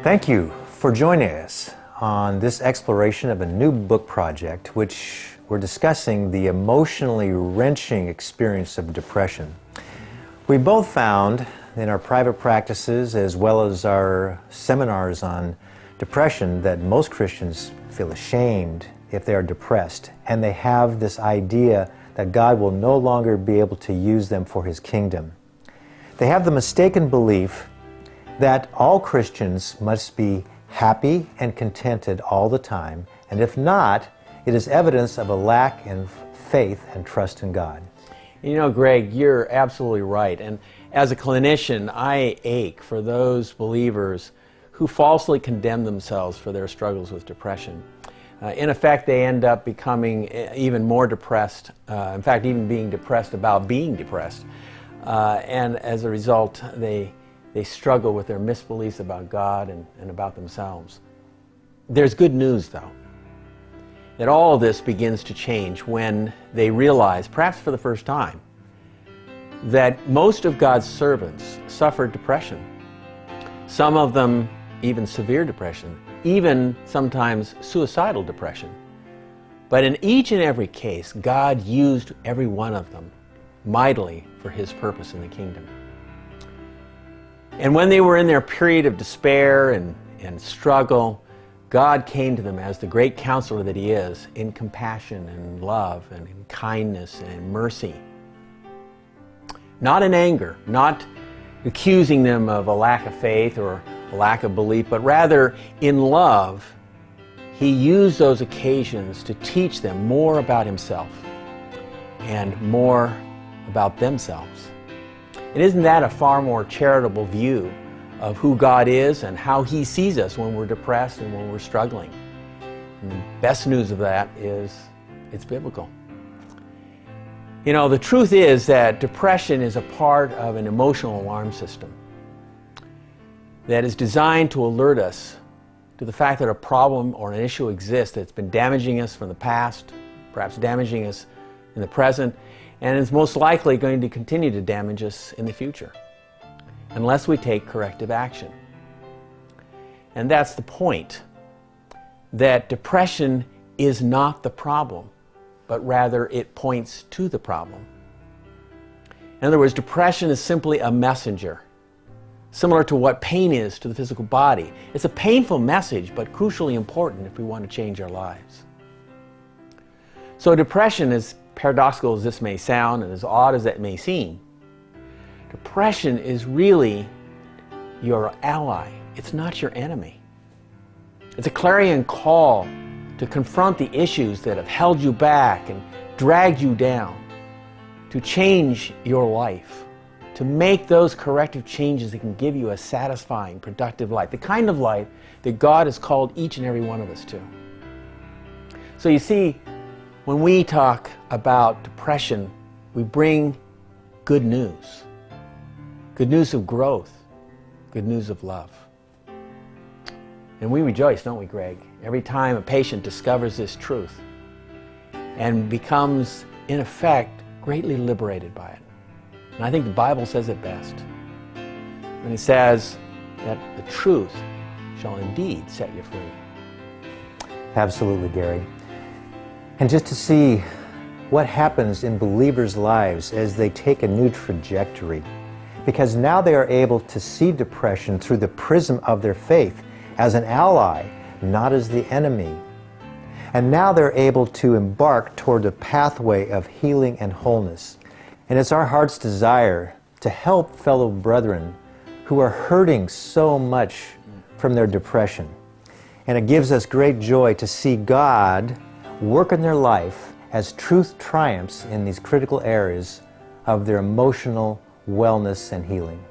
Thank you for joining us on this exploration of a new book project, which we're discussing the emotionally wrenching experience of depression. We both found in our private practices as well as our seminars on depression that most Christians feel ashamed if they are depressed, and they have this idea that God will no longer be able to use them for His kingdom. They have the mistaken belief that all Christians must be happy and contented all the time, and if not, it is evidence of a lack in faith and trust in God. You know, Greg, you're absolutely right. And as a clinician, I ache for those believers who falsely condemn themselves for their struggles with depression. In effect, they end up becoming even more depressed, in fact, even being depressed about being depressed. And as a result, they struggle with their misbeliefs about God and about themselves. There's good news, though, that all of this begins to change when they realize, perhaps for the first time, that most of God's servants suffered depression. Some of them even severe depression, even sometimes suicidal depression. But in each and every case, God used every one of them mightily for His purpose in the kingdom. And when they were in their period of despair and struggle, God came to them as the great counselor that He is, in compassion and love and in kindness and mercy. Not in anger, not accusing them of a lack of faith or a lack of belief, but rather in love, He used those occasions to teach them more about Himself and more about themselves. And isn't that a far more charitable view of who God is and how He sees us when we're depressed and when we're struggling? And the best news of that is it's biblical. You know, the truth is that depression is a part of an emotional alarm system that is designed to alert us to the fact that a problem or an issue exists that's been damaging us from the past, perhaps damaging us in the present, and is most likely going to continue to damage us in the future unless we take corrective action. And that's the point, that depression is not the problem, but rather it points to the problem. In other words, depression is simply a messenger, similar to what pain is to the physical body. It's a painful message, but crucially important if we want to change our lives. So depression, as paradoxical as this may sound and as odd as that may seem, depression is really your ally. It's not your enemy. It's a clarion call to confront the issues that have held you back and dragged you down, to change your life, to make those corrective changes that can give you a satisfying, productive life, the kind of life that God has called each and every one of us to. So you see, when we talk about depression, we bring good news of growth, good news of love. And we rejoice, don't we, Greg, every time a patient discovers this truth and becomes, in effect, greatly liberated by it. And I think the Bible says it best when it says that the truth shall indeed set you free. Absolutely, Gary. And just to see what happens in believers' lives as they take a new trajectory, because now they are able to see depression through the prism of their faith as an ally, not as the enemy. And now they're able to embark toward a pathway of healing and wholeness. And it's our heart's desire to help fellow brethren who are hurting so much from their depression. And it gives us great joy to see God work in their life as truth triumphs in these critical areas of their emotional wellness and healing.